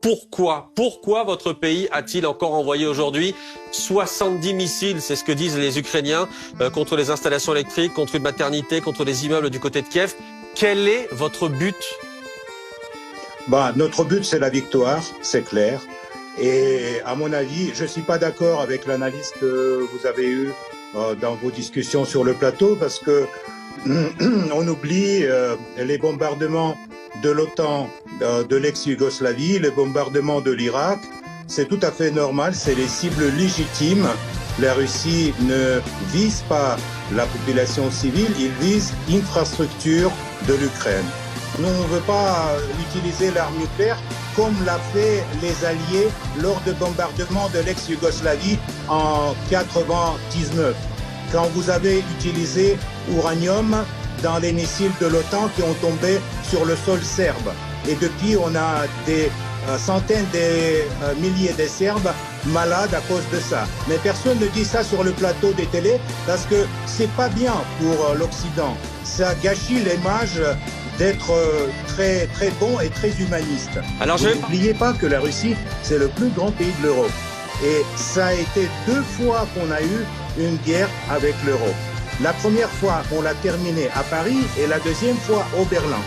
Pourquoi votre pays a-t-il encore envoyé aujourd'hui 70 missiles, c'est ce que disent les Ukrainiens, contre les installations électriques, contre une maternité, contre les immeubles du côté de Kiev? Quel est votre but? Notre but, c'est la victoire, c'est clair. Et à mon avis, je ne suis pas d'accord avec l'analyse que vous avez eue dans vos discussions sur le plateau, parce que on oublie les bombardements de l'OTAN, de l'ex-Yougoslavie, les bombardements de l'Irak. C'est tout à fait normal, c'est les cibles légitimes. La Russie ne vise pas la population civile, il vise l'infrastructure de l'Ukraine. Nous, on ne veut pas utiliser l'arme nucléaire comme l'a fait les Alliés lors de bombardements de l'ex-Yougoslavie en 1999, quand vous avez utilisé uranium dans les missiles de l'OTAN qui ont tombé sur le sol serbe. Et depuis, on a des centaines de milliers de Serbes malades à cause de ça. Mais personne ne dit ça sur le plateau des télés parce que c'est pas bien pour l'Occident. Ça gâchit l'image d'être très, très bon et très humaniste. Alors, n'oubliez pas que la Russie, c'est le plus grand pays de l'Europe. Et ça a été 2 fois qu'on a eu une guerre avec l'Europe. La première fois, on l'a terminée à Paris et la deuxième fois au Berlin.